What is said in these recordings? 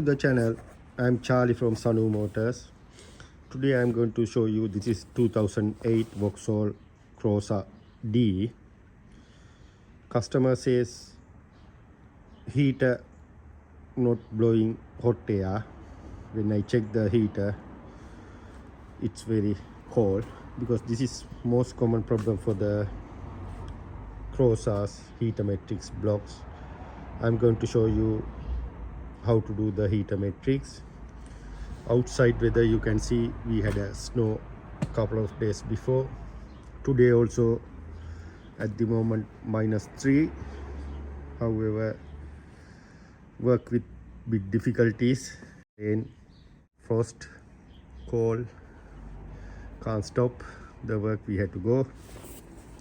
the channel. I'm Charlie from Sanu Motors. Today I'm going to show you, this is 2008 Vauxhall Corsa D. Customer says heater not blowing hot air. When I check the heater, it's very cold, because this is most common problem for the Corsa's heater matrix blocks. I'm going to show you how to do the heater matrix. Outside weather, you can see we had a snow a couple of days before. Today also at the moment -3. However, work with big difficulties. Rain, frost, cold, can't stop the work, we had to go.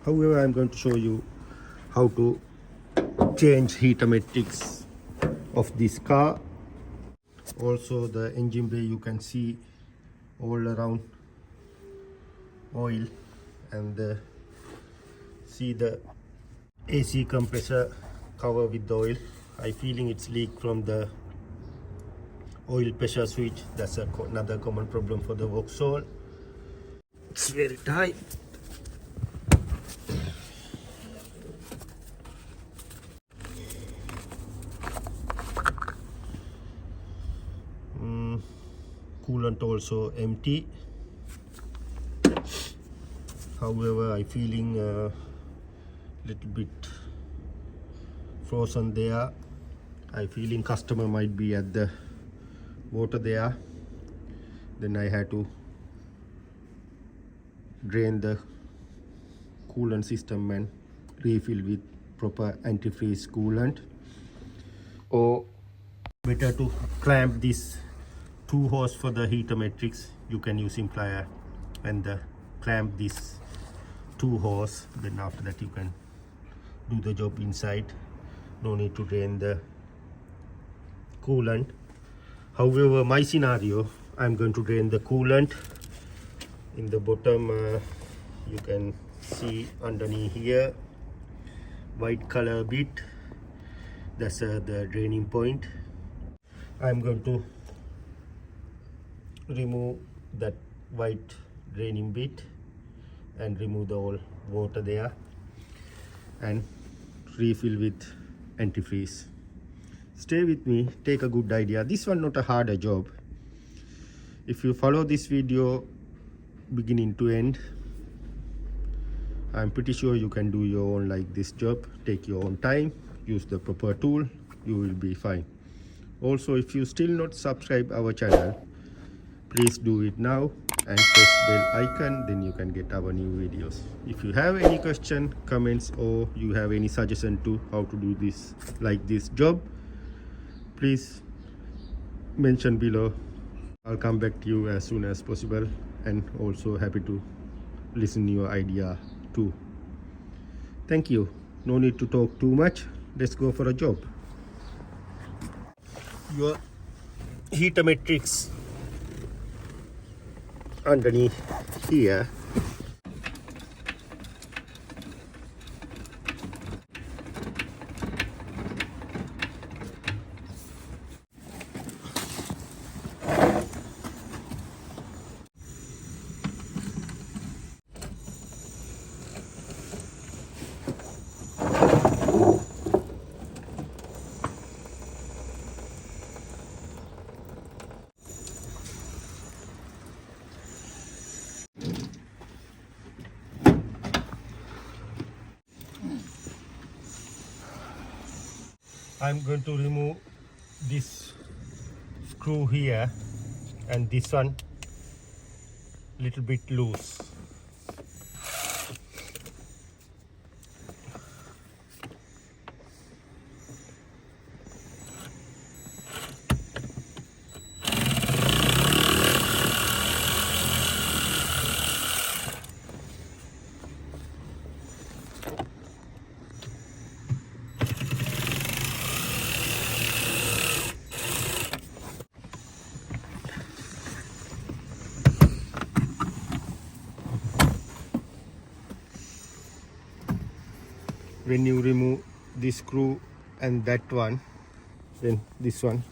However, I'm going to show you how to change heater matrix of this car. Also the engine bay, you can see all around oil, and see the AC compressor cover with the oil. I feeling it's leak from the oil pressure switch. That's another common problem for the Vauxhall. It's very tight. Coolant also empty. However, I feeling a little bit frozen there. I feeling customer might be at the water there. Then I had to drain the coolant system and refill with proper antifreeze coolant. Or better to clamp this 2 hose for the heater matrix. You can use plier and clamp this 2 hose. Then after that you can do the job inside. No need to drain the coolant. However, my scenario, I'm going to drain the coolant. In the bottom, you can see underneath here, white color bit. That's the draining point. I'm going to remove that white draining bit and remove the whole water there and refill with antifreeze. Stay with me, take a good idea. This one not a harder job. If you follow this video beginning to end, I'm pretty sure you can do your own like this job. Take your own time, use the proper tool, you will be fine. Also, if you still not subscribe our channel, please do it now and press bell icon, then you can get our new videos. If you have any question, comments, or you have any suggestion to how to do this like this job, please mention below. I'll come back to you as soon as possible, and also happy to listen to your idea too. Thank you. No need to talk too much. Let's go for a job. Your heater matrix underneath here. I'm going to remove this screw here, and this one little bit loose. when you remove this screw and that one, then this one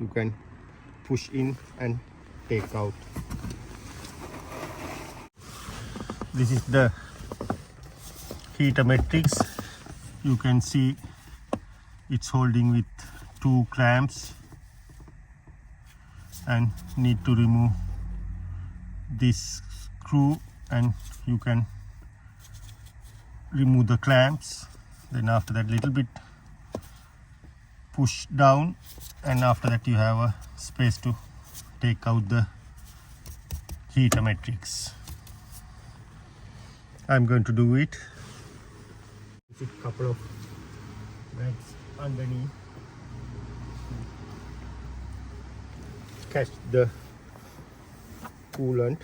you can push in and take out. This is the heater matrix. You can see it's holding with 2 clamps, and need to remove this screw, and you can remove the clamps. Then after that, little bit push down, and after that you have a space to take out the heater matrix. I'm going to do it. A couple of bags underneath. Catch the coolant.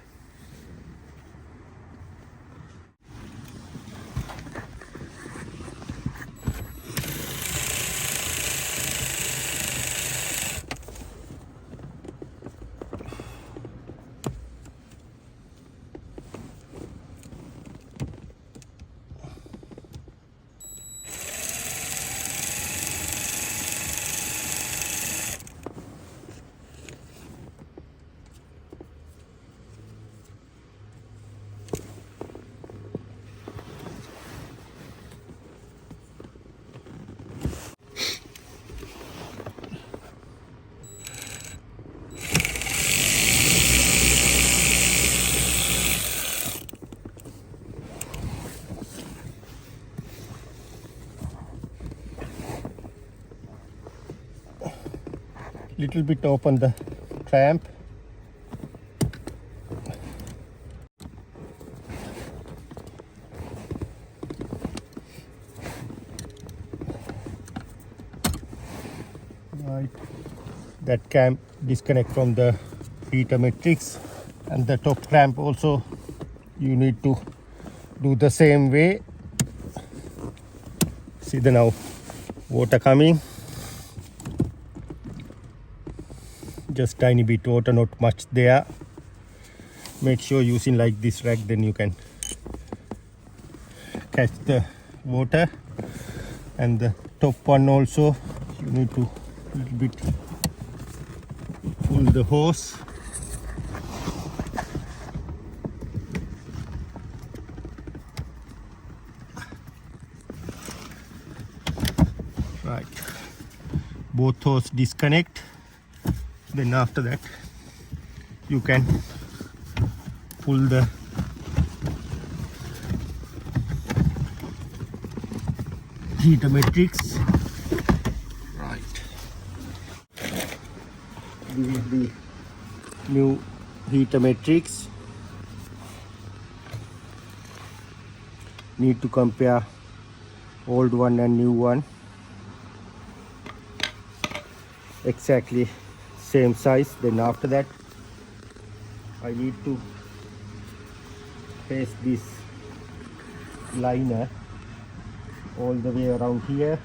Little bit open the clamp. Right, that clamp disconnect from the heater matrix, and the top clamp also you need to do the same way. See the now water coming, just tiny bit water, not much there. Make sure using like this rack, then you can catch the water. And the top one also you need to little bit pull the hose. Right, both hose disconnect. Then after that you can pull the heater matrix. Right, this is the new heater matrix. Need to compare old one and new one. Exactly same size. Then after that I need to paste this liner all the way around here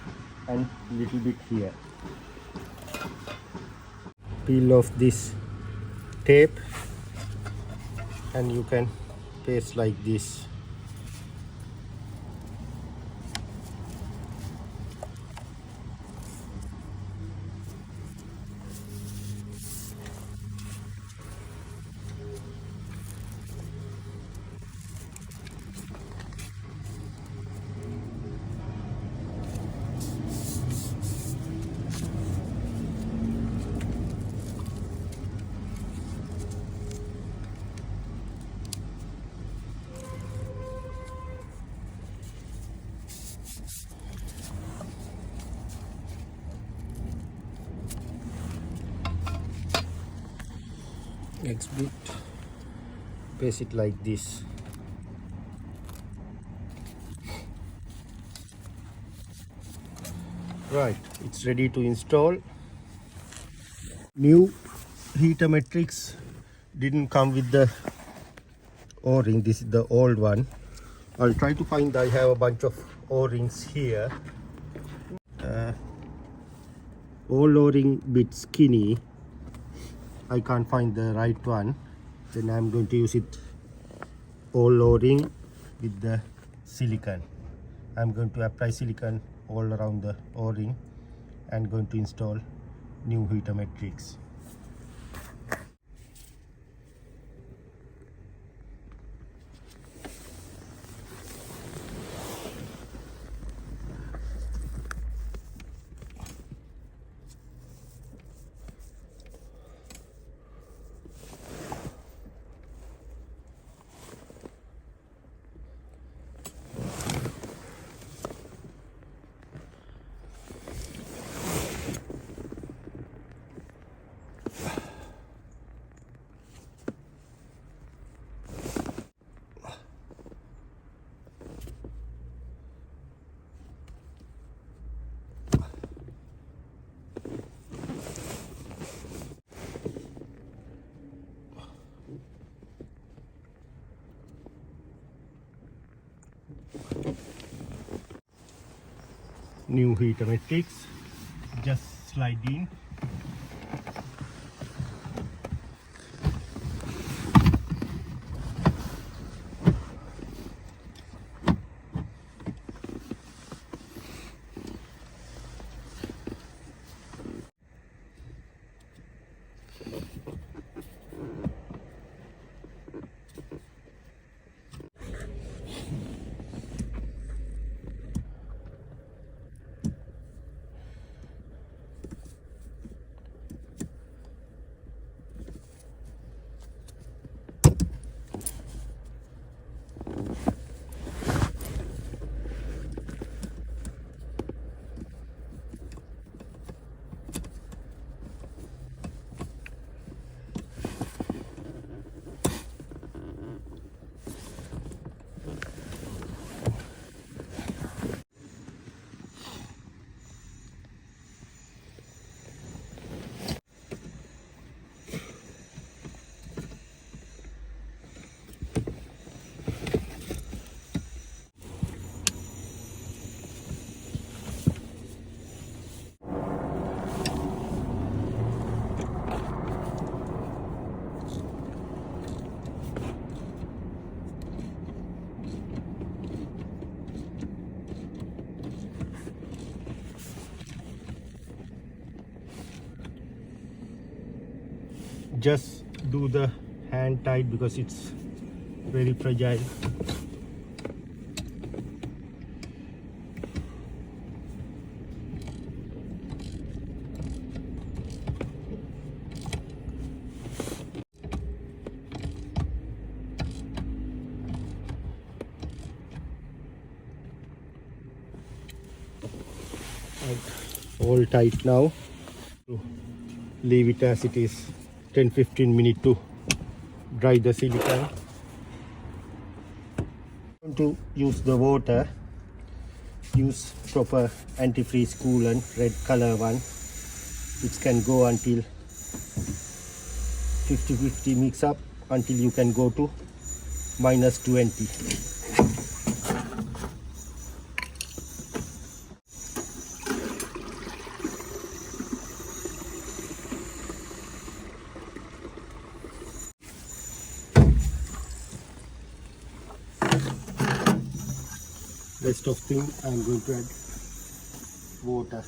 and little bit here. Peel off this tape and you can paste like this. Next bit, paste it like this. Right, it's ready to install. New heater matrix didn't come with the O-ring. This is the old one. I'll try to find, I have a bunch of O-rings here. Old O-ring bit skinny. I can't find the right one. Then I'm going to use it old O-ring with the silicone. I'm going to apply silicone all around the O-ring and going to install new heater matrix. new heater matrix. Just slide in. Just do the hand tight because it's very fragile. All tight now. Leave it as it is 10-15 minutes to dry the silicone. To use the water, use proper antifreeze coolant, red color one, which can go until 50-50 mix up until you can go to -20. Rest of thing I'm going to add water.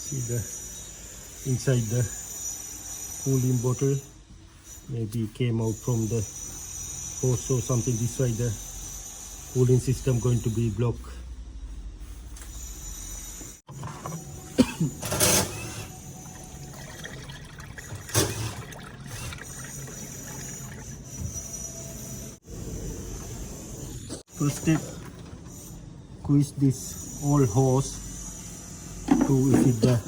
See the inside the cooling bottle, maybe it came out from the hose or something. This way the cooling system going to be blocked. First step, squeeze this all hose to if the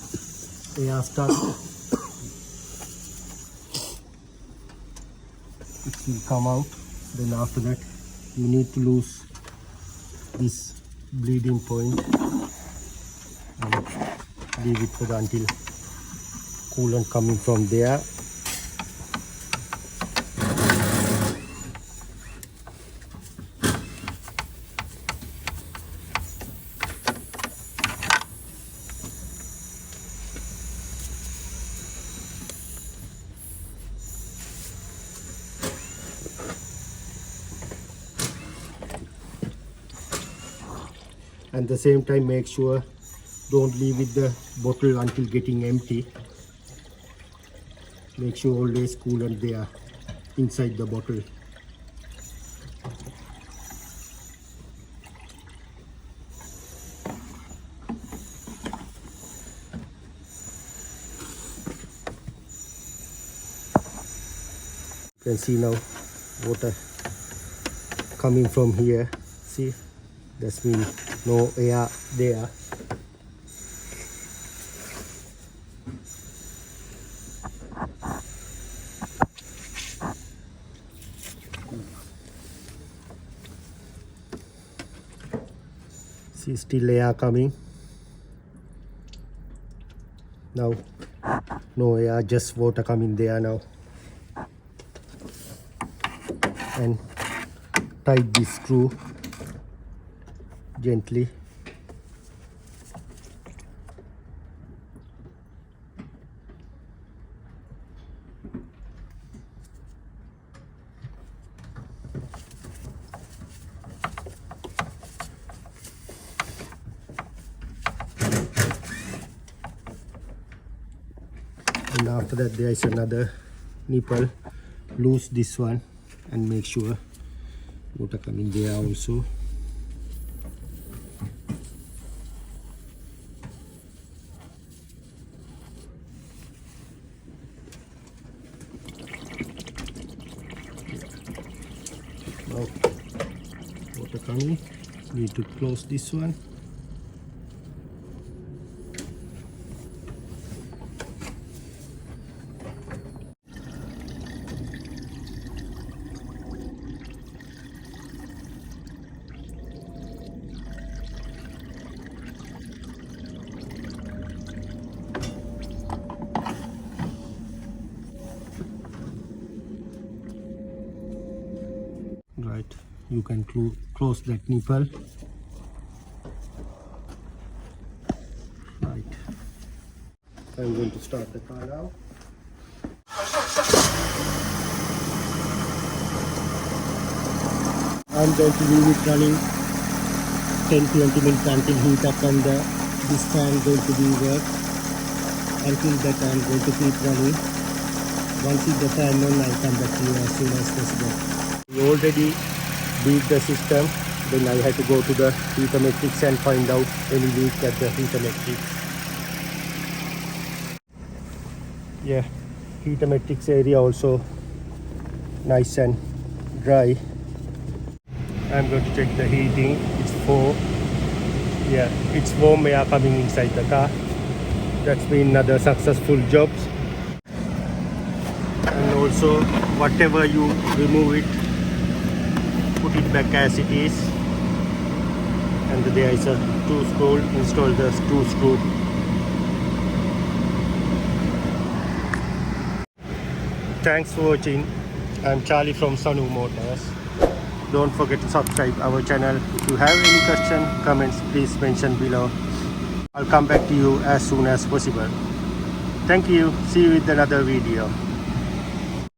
air starts, it will come out. Then after that you need to lose this bleeding point and leave it for the until coolant coming from there. And the same time make sure don't leave it the bottle until getting empty. Make sure always coolant there inside the bottle. can see now water coming from here. See, that's mean no air there. See, still air coming. Now no air, just water coming there now. And tight this screw gently. And after that there is another nipple. Loose this one and make sure water coming there also. Now water coming, need to close this one. Right, you can close that nipple. Right, I'm going to start the car now. I'm going to leave it running 10-20 minutes until heat up, and this fan going to be work. Until that I'm going to keep running. Once it's the fan on, I'll come back to you as soon as possible. We already beat the system, then I had to go to the heater matrix and find out any leak at the heater matrix. Yeah, heater matrix area also nice and dry. I'm going to check the heating. It's 4. Yeah, it's warm air coming inside the car. That's been another successful job. And also whatever you remove it, put it back as it is. And there is a 2 screw. Install the 2 screw. Thanks for watching. I'm Charlie from Sanu Motors. Don't forget to subscribe our channel. If you have any question, comments, please mention below. I'll come back to you as soon as possible. Thank you. See you with another video.